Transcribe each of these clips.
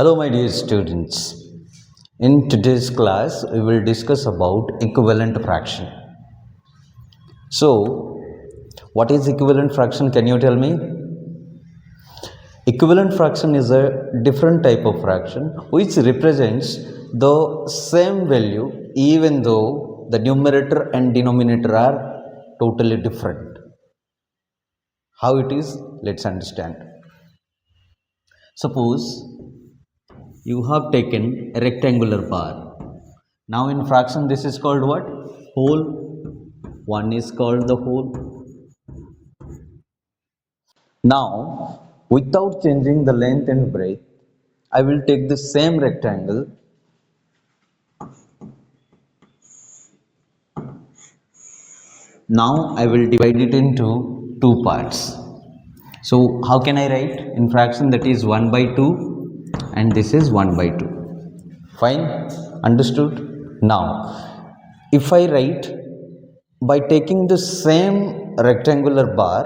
Hello, my dear students. In today's class, we will discuss about equivalent fraction. So, what is equivalent fraction? Can you tell me? Equivalent fraction is a different type of fraction which represents the same value even though the numerator and denominator are totally different. How it is? Let's understand. Suppose you have taken a rectangular bar. Now in fraction this is called what? Whole. One is called the whole. Now without changing the length and breadth, I will take the same rectangle. Now I will divide it into two parts. So how can I write in fraction? That is 1 by 2 and this is 1 by 2. Fine, understood? Now if I write by taking the same rectangular bar,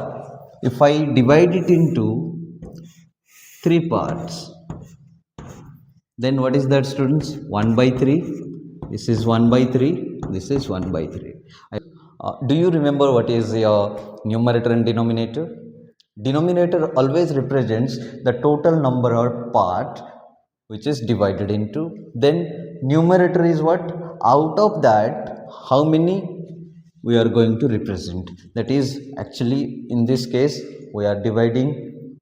if I divide it into three parts, then what is that, students? 1 by 3. This is 1 by 3. This is 1 by 3. Do you remember what is your numerator and denominator? Denominator always represents the total number or part which is divided into. Then numerator is what? Out of that, how many we are going to represent? That is, actually in this case we are dividing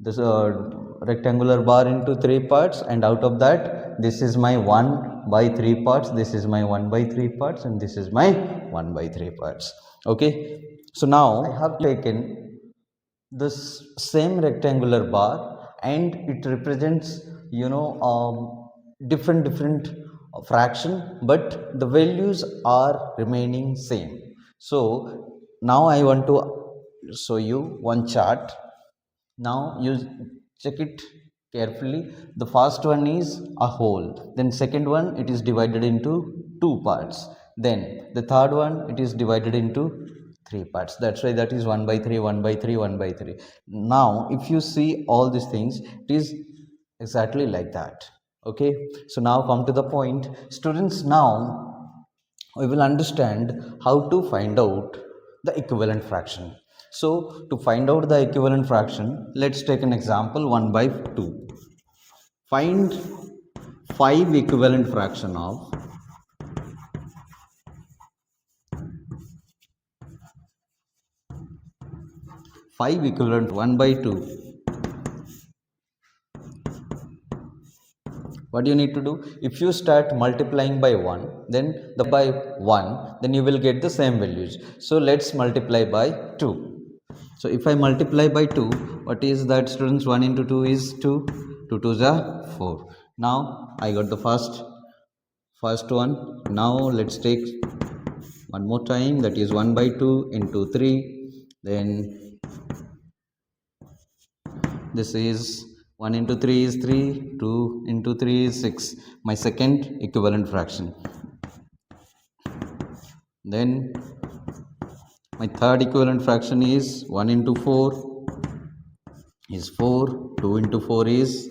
this rectangular bar into three parts, and out of that this is my 1 by 3 parts, this is my 1 by 3 parts, and this is my 1 by 3 parts. Okay, so now I have taken this same rectangular bar and it represents different fraction, but the values are remaining same. So now I want to show you one chart. Now you check it carefully. The first one is a whole, then second one it is divided into two parts, then the third one it is divided into three parts. That's why that is 1 by 3, 1 by 3, 1 by 3. Now if you see all these things, it is exactly like that. Okay, so now come to the point, students. Now we will understand how to find out the equivalent fraction. So to find out the equivalent fraction, let's take an example, 1 by 2. Find 5 equivalent fraction of 5 equivalent 1 by 2. What do you need to do? If you start multiplying by 1, then the by 1, then you will get the same values. So let's multiply by 2. So if I multiply by 2, what is that, students? 1 into 2 is 2. 2 2s are 4. Now I got the first one. Now let's take one more time, that is 1 by 2 into 3. Then this is 1 into 3 is 3, 2 into 3 is 6, my second equivalent fraction. Then my third equivalent fraction is 1 into 4 is 4, 2 into 4 is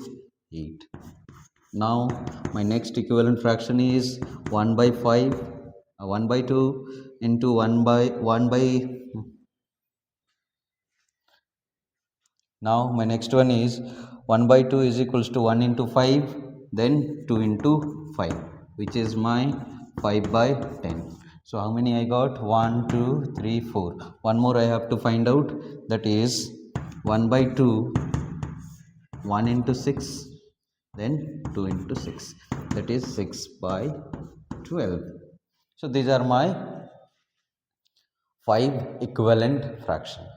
8. Now my next equivalent fraction is 1 by 5, 1 by 2 into 1 by. Now my next one is 1 by 2 is equals to 1 into 5, then 2 into 5, which is my 5 by 10. So how many I got? 1, 2, 3, 4. One more I have to find out, that is 1 by 2, 1 into 6, then 2 into 6, that is 6 by 12. So these are my 5 equivalent fractions.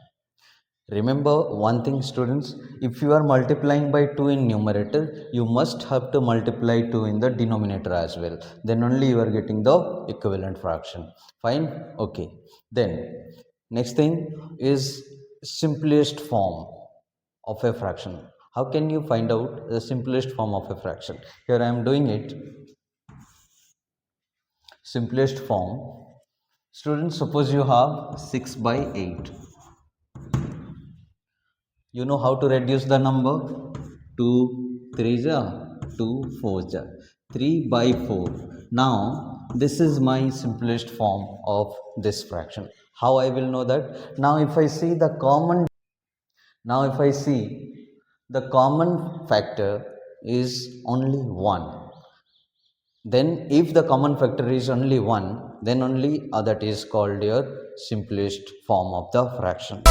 Remember one thing, students, if you are multiplying by 2 in numerator, you must have to multiply 2 in the denominator as well. Then only you are getting the equivalent fraction. Fine? Okay. Then next thing is simplest form of a fraction. How can you find out the simplest form of a fraction? Here I am doing it. Simplest form. Students, suppose you have 6 by 8. You know how to reduce the number? 2, 3 is 2, 4 is 3 by 4. Now this is my simplest form of this fraction. How I will know that? Now if I see the common factor is only 1, then if the common factor is only 1, then only that is called your simplest form of the fraction.